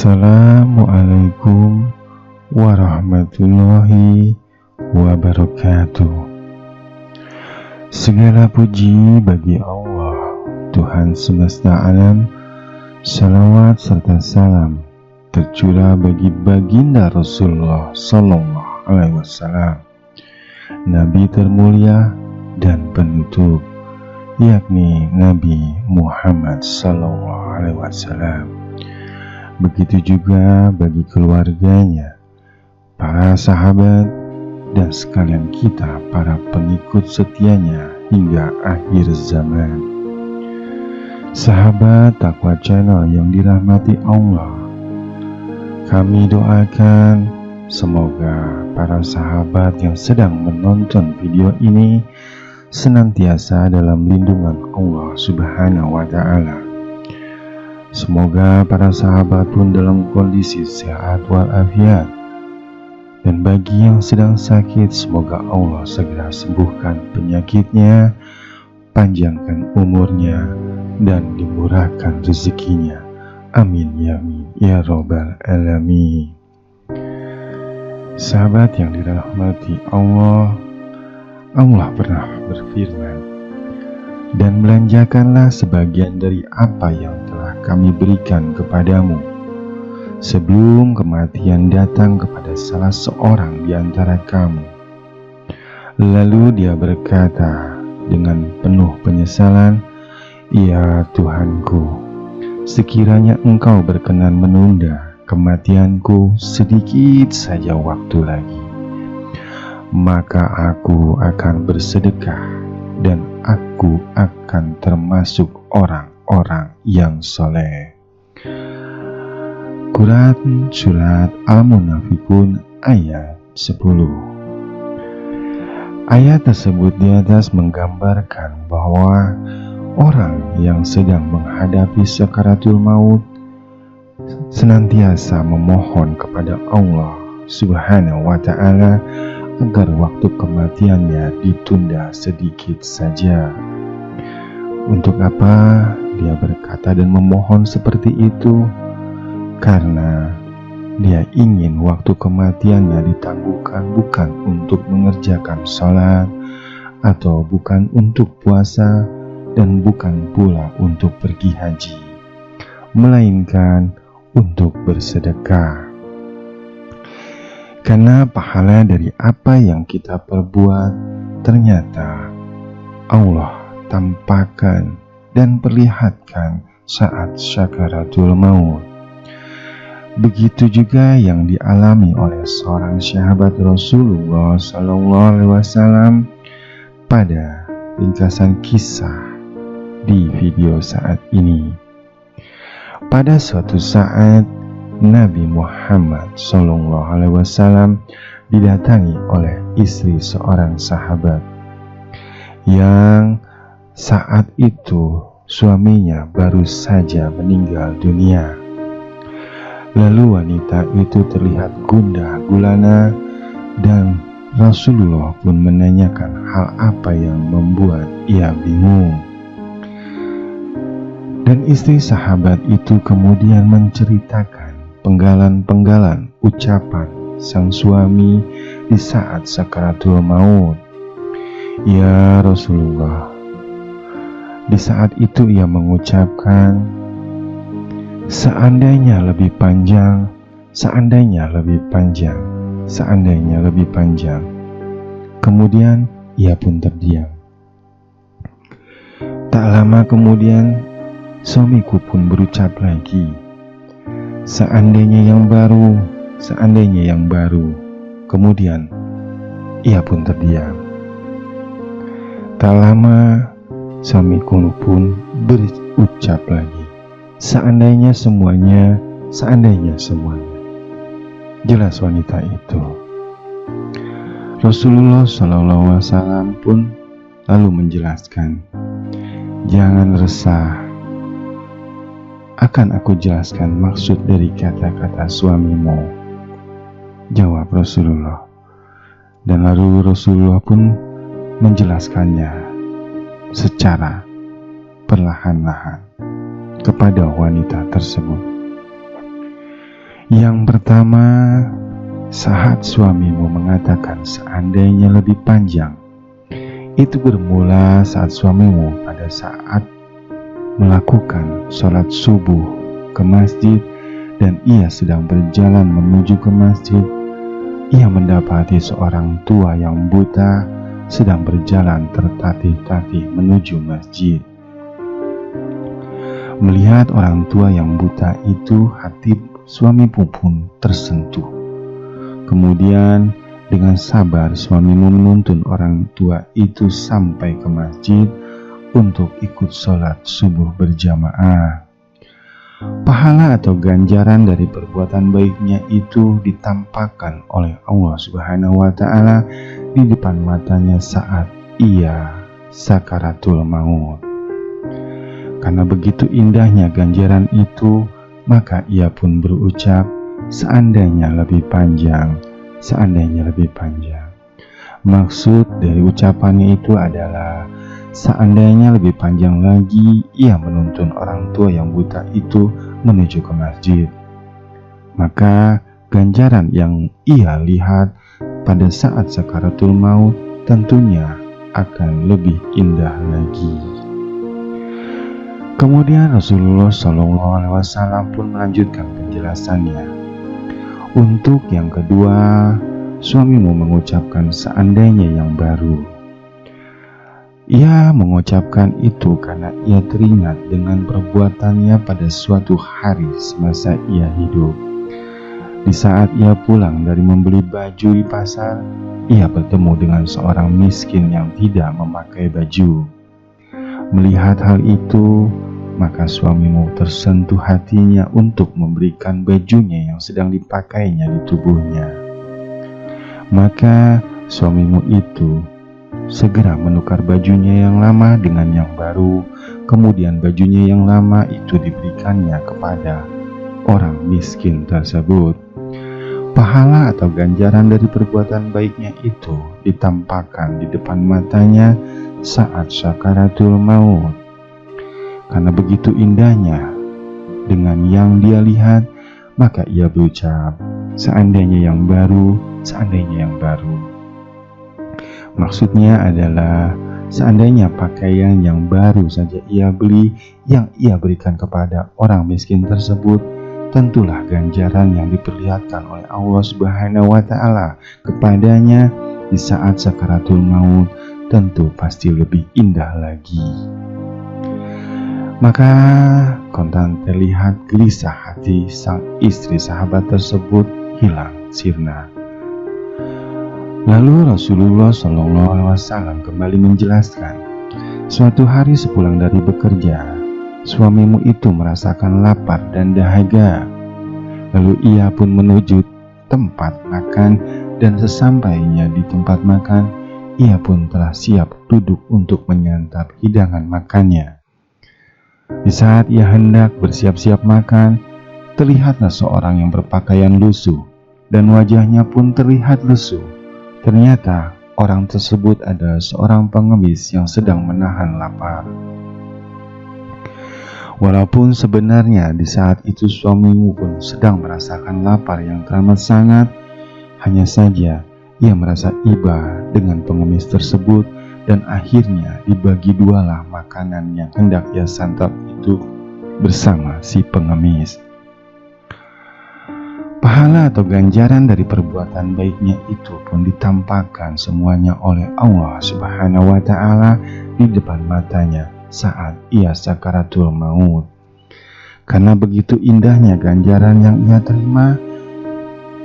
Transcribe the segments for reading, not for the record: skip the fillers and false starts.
Assalamualaikum warahmatullahi wabarakatuh. Segala puji bagi Allah, Tuhan semesta alam. Salawat serta salam tercurah bagi baginda Rasulullah Sallallahu Alaihi Wasallam, Nabi termulia dan penutup, yakni Nabi Muhammad Sallallahu Alaihi Wasallam. Begitu juga bagi keluarganya, para sahabat, dan sekalian kita para pengikut setianya hingga akhir zaman. Sahabat Takwa Channel yang dirahmati Allah, kami doakan semoga para sahabat yang sedang menonton video ini senantiasa dalam lindungan Allah Subhanahu wa Ta'ala. Semoga para sahabat pun dalam kondisi sehat walafiat, dan bagi yang sedang sakit, semoga Allah segera sembuhkan penyakitnya, panjangkan umurnya, dan dimurahkan rezekinya. Amin ya robbal alamin. Sahabat yang dirahmati Allah, Allah pernah berfirman, dan belanjakanlah sebagian dari apa yang telah kami berikan kepadamu sebelum kematian datang kepada salah seorang di antara kamu. Lalu dia berkata dengan penuh penyesalan, "Ya Tuhanku, sekiranya Engkau berkenan menunda kematianku sedikit saja waktu lagi, maka aku akan bersedekah dan aku akan termasuk orang-orang yang soleh." Quran Surat Al-Munafikun ayat 10. Ayat tersebut di atas menggambarkan bahwa orang yang sedang menghadapi sakaratul maut senantiasa memohon kepada Allah Subhanahu wa Ta'ala agar waktu kematiannya ditunda sedikit saja. Untuk apa dia berkata dan memohon seperti itu? Karena dia ingin waktu kematiannya ditangguhkan bukan untuk mengerjakan sholat, atau bukan untuk puasa, dan bukan pula untuk pergi haji, melainkan untuk bersedekah. Karena pahala dari apa yang kita perbuat ternyata Allah tampakkan dan perlihatkan saat sakaratul maut. Begitu juga yang dialami oleh seorang sahabat Rasulullah Sallallahu Alaihi Wasallam pada ringkasan kisah di video saat ini. Pada suatu saat Nabi Muhammad Sallallahu Alaihi Wasallam didatangi oleh istri seorang sahabat yang saat itu suaminya baru saja meninggal dunia. Lalu wanita itu terlihat gundah gulana, dan Rasulullah pun menanyakan hal apa yang membuat ia bingung. Dan istri sahabat itu kemudian menceritakan penggalan-penggalan ucapan sang suami di saat sakaratul maut. "Ya Rasulullah," di saat itu ia mengucapkan, "Seandainya lebih panjang, seandainya lebih panjang, seandainya lebih panjang." Kemudian ia pun terdiam. Tak lama kemudian suamiku pun berucap lagi, "Seandainya yang baru, seandainya yang baru." Kemudian ia pun terdiam. Tak lama suamiku pun berucap lagi, "Seandainya semuanya, seandainya semuanya." Jelas wanita itu. Rasulullah Sallallahu Alaihi Wasallam pun lalu menjelaskan, "Jangan resah, akan aku jelaskan maksud dari kata-kata suamimu," jawab Rasulullah. Dan lalu Rasulullah pun menjelaskannya secara perlahan-lahan kepada wanita tersebut. Yang pertama, saat suamimu mengatakan seandainya lebih panjang, itu bermula saat suamimu pada saat melakukan sholat subuh ke masjid dan ia sedang berjalan menuju ke masjid. Ia mendapati seorang tua yang buta sedang berjalan tertatih-tatih menuju masjid. Melihat orang tua yang buta itu, hati suamimu pun tersentuh. Kemudian dengan sabar suamimu menuntun orang tua itu sampai ke masjid untuk ikut sholat subuh berjamaah. Pahala atau ganjaran dari perbuatan baiknya itu ditampakkan oleh Allah Subhanahu wa Ta'ala di depan matanya saat ia sakaratul maut. Karena begitu indahnya ganjaran itu, maka ia pun berucap, seandainya lebih panjang, seandainya lebih panjang. Maksud dari ucapannya itu adalah seandainya lebih panjang lagi ia menuntun orang tua yang buta itu menuju ke masjid, maka ganjaran yang ia lihat pada saat sakaratul maut tentunya akan lebih indah lagi. Kemudian Rasulullah SAW pun melanjutkan penjelasannya. Untuk yang kedua, suamimu mengucapkan seandainya yang baru. Ia mengucapkan itu karena ia teringat dengan perbuatannya pada suatu hari semasa ia hidup. Di saat ia pulang dari membeli baju di pasar, ia bertemu dengan seorang miskin yang tidak memakai baju. Melihat hal itu, maka suamimu tersentuh hatinya untuk memberikan bajunya yang sedang dipakainya di tubuhnya. Maka suamimu itu segera menukar bajunya yang lama dengan yang baru. Kemudian bajunya yang lama itu diberikannya kepada orang miskin tersebut. Pahala atau ganjaran dari perbuatan baiknya itu ditampakkan di depan matanya saat sakaratul maut. Karena begitu indahnya dengan yang dia lihat, maka ia berucap, seandainya yang baru, seandainya yang baru. Maksudnya adalah seandainya pakaian yang baru saja ia beli, yang ia berikan kepada orang miskin tersebut, tentulah ganjaran yang diperlihatkan oleh Allah Subhanahu wa Ta'ala kepadanya di saat sakaratul maut tentu pasti lebih indah lagi. Maka kontan terlihat gelisah hati sang istri sahabat tersebut hilang sirna. Lalu Rasulullah SAW kembali menjelaskan, suatu hari sepulang dari bekerja, suamimu itu merasakan lapar dan dahaga. Lalu ia pun menuju tempat makan dan sesampainya di tempat makan, ia pun telah siap duduk untuk menyantap hidangan makannya. Di saat ia hendak bersiap-siap makan, terlihatlah seorang yang berpakaian lusuh dan wajahnya pun terlihat lesu. Ternyata orang tersebut adalah seorang pengemis yang sedang menahan lapar. Walaupun sebenarnya di saat itu suamimu pun sedang merasakan lapar yang teramat sangat, hanya saja ia merasa iba dengan pengemis tersebut dan akhirnya dibagi dualah makanan yang hendak ia santap itu bersama si pengemis. Pahala atau ganjaran dari perbuatan baiknya itu pun ditampakkan semuanya oleh Allah Subhanahu wa Ta'ala di depan matanya saat ia sakaratul maut. Karena begitu indahnya ganjaran yang ia terima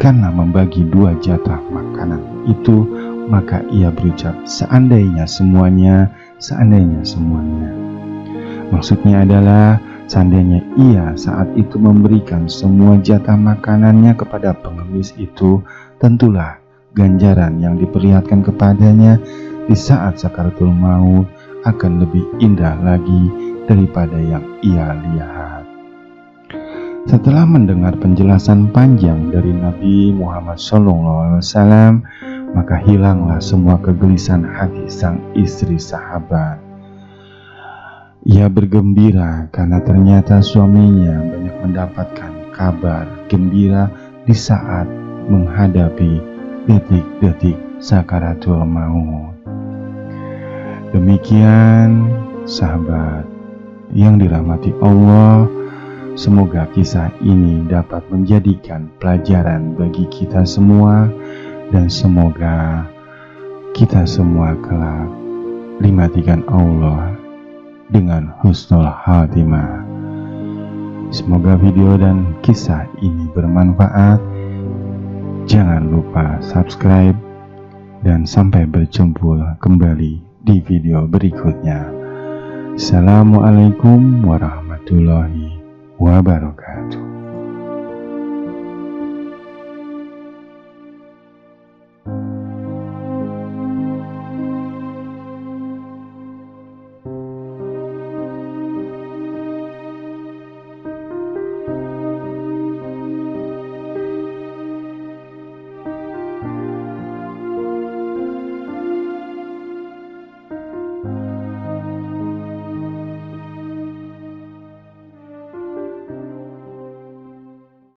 karena membagi dua jatah makanan itu, maka ia berucap seandainya semuanya, seandainya semuanya. Maksudnya adalah seandainya ia saat itu memberikan semua jatah makanannya kepada pengemis itu, tentulah ganjaran yang diperlihatkan kepadanya di saat sakaratul maut akan lebih indah lagi daripada yang ia lihat. Setelah mendengar penjelasan panjang dari Nabi Muhammad SAW, maka hilanglah semua kegelisahan hati sang istri sahabat. Ia bergembira karena ternyata suaminya banyak mendapatkan kabar gembira di saat menghadapi detik-detik sakaratul maut. Demikian sahabat yang dirahmati Allah, semoga kisah ini dapat menjadikan pelajaran bagi kita semua, dan semoga kita semua kelak dimatikan Allah dengan husnul khatimah. Semoga video dan kisah ini bermanfaat. Jangan lupa subscribe dan sampai berjumpa kembali di video berikutnya. Assalamualaikum warahmatullahi wabarakatuh.